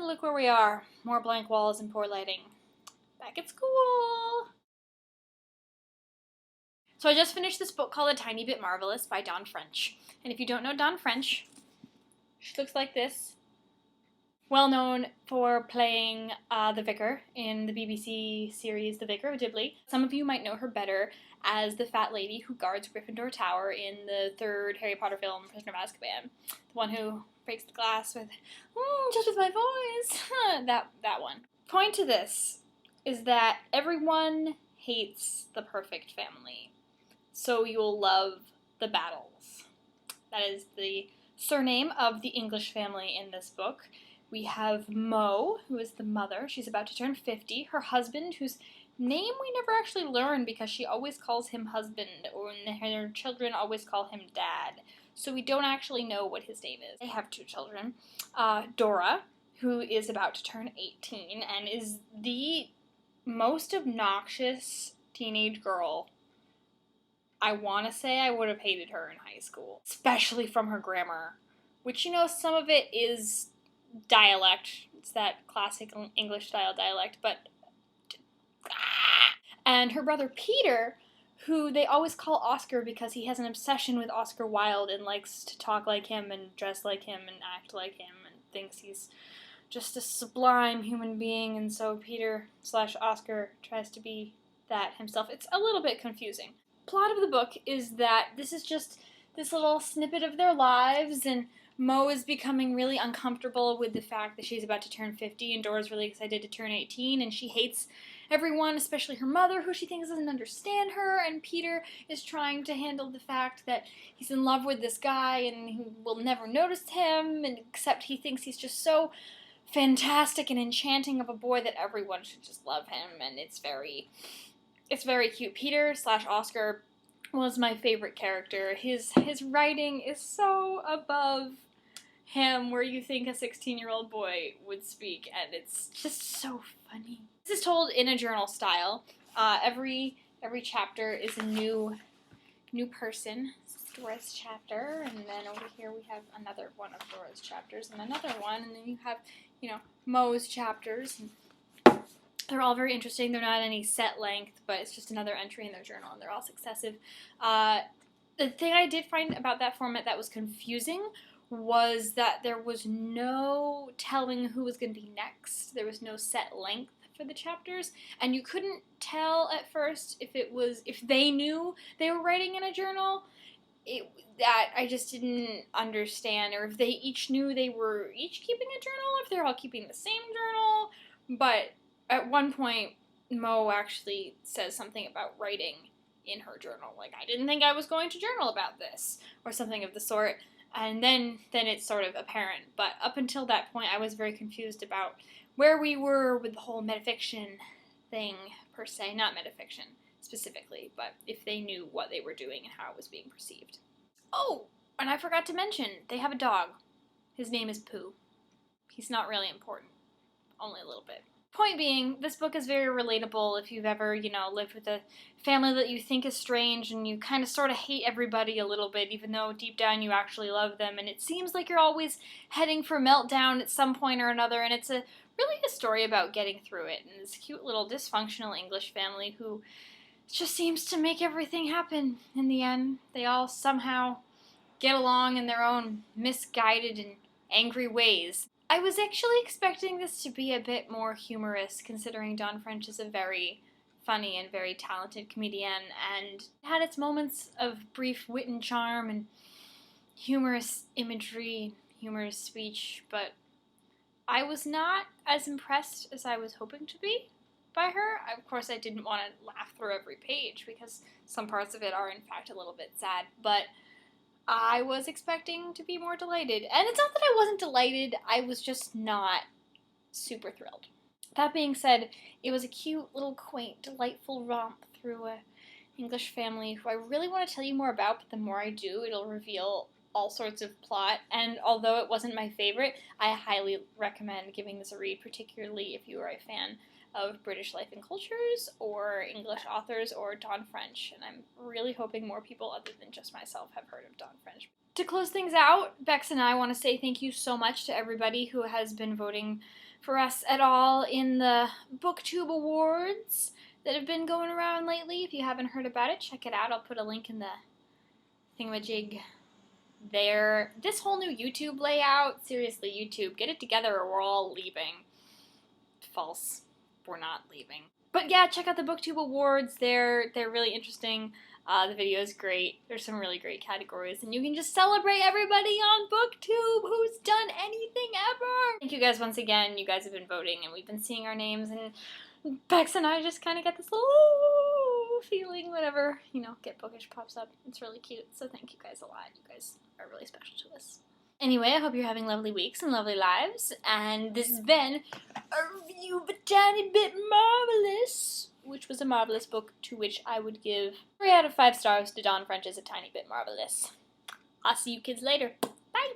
look where we are. More blank walls and poor lighting. Back at school! So I just finished this book called A Tiny Bit Marvellous by Dawn French. And if you don't know Dawn French, she looks like this. Well known for playing the Vicar in the BBC series The Vicar of Dibley. Some of you might know her better as the fat lady who guards Gryffindor Tower in the third Harry Potter film, Prisoner of Azkaban. The one who breaks the glass with, just with my voice. that one. Point to this is that everyone hates the perfect family, so you'll love the battles. That is the surname of the English family in this book. We have Mo, who is the mother. She's about to turn 50. Her husband, whose name we never actually learn because she always calls him husband, and her children always call him dad. So we don't actually know what his name is. They have 2 children. Dora, who is about to turn 18 and is the most obnoxious teenage girl. I want to say I would have hated her in high school, especially from her grammar, which, you know, some of it is dialect. It's that classic English style dialect, but and her brother Peter, who they always call Oscar because he has an obsession with Oscar Wilde and likes to talk like him and dress like him and act like him and thinks he's just a sublime human being, and so Peter/Oscar tries to be that himself. It's a little bit confusing. Plot of the book is that this is just this little snippet of their lives, and Mo is becoming really uncomfortable with the fact that she's about to turn 50, and Dora's really excited to turn 18, and she hates everyone, especially her mother, who she thinks doesn't understand her, and Peter is trying to handle the fact that he's in love with this guy, and he will never notice him, and except he thinks he's just so fantastic and enchanting of a boy that everyone should just love him, and it's very cute. Peter/Oscar was my favorite character. His writing is so above him, where you think a 16-year-old boy would speak, and it's just so funny. This is told in a journal style. Every chapter is a new person. This is Dora's chapter, and then over here we have another one of Dora's chapters, and another one, and then you have, Mo's chapters. They're all very interesting. They're not any set length, but it's just another entry in their journal, and they're all successive. The thing I did find about that format that was confusing was that there was no telling who was going to be next. There was no set length for the chapters, and you couldn't tell at first if they knew they were writing in a journal. That I just didn't understand, or if they each knew they were each keeping a journal, if they're all keeping the same journal. But at one point, Mo actually says something about writing in her journal, like, I didn't think I was going to journal about this, or something of the sort. And then it's sort of apparent. But up until that point, I was very confused about where we were with the whole metafiction thing, per se. Not metafiction specifically, but if they knew what they were doing and how it was being perceived. Oh, and I forgot to mention, they have a dog. His name is Pooh. He's not really important. Only a little bit. Point being, this book is very relatable if you've ever, lived with a family that you think is strange and you kind of sort of hate everybody a little bit, even though deep down you actually love them, and it seems like you're always heading for meltdown at some point or another, and it's really a story about getting through it, and this cute little dysfunctional English family who just seems to make everything happen in the end. They all somehow get along in their own misguided and angry ways. I was actually expecting this to be a bit more humorous, considering Dawn French is a very funny and very talented comedian, and had its moments of brief wit and charm and humorous imagery, humorous speech, but I was not as impressed as I was hoping to be by her. Of course, I didn't want to laugh through every page, because some parts of it are in fact a little bit sad, but I was expecting to be more delighted. And it's not that I wasn't delighted, I was just not super thrilled. That being said, it was a cute, little, quaint, delightful romp through an English family who I really want to tell you more about, but the more I do, it'll reveal all sorts of plot. And although it wasn't my favorite, I highly recommend giving this a read, particularly if you are a fan of British life and cultures, or English authors, or Dawn French, and I'm really hoping more people other than just myself have heard of Dawn French. to close things out, Bex and I want to say thank you so much to everybody who has been voting for us at all in the BookTube Awards that have been going around lately. If you haven't heard about it, check it out. I'll put a link in the thingamajig there. This whole new YouTube layout, seriously, YouTube, get it together or we're all leaving. False. We're not leaving. But yeah, check out the BookTube Awards. They're really interesting. The video is great. There's some really great categories, and you can just celebrate everybody on BookTube who's done anything ever. Thank you guys once again. You guys have been voting, and we've been seeing our names, and Bex and I just kind of get this little feeling whenever, you know, Get Bookish pops up. It's really cute, so thank you guys a lot. You guys are really special to us. Anyway, I hope you're having lovely weeks and lovely lives, and this has been a review of A Tiny Bit Marvellous, which was a marvelous book to which I would give 3 out of 5 stars to Dawn French's A Tiny Bit Marvellous. I'll see you kids later. Bye!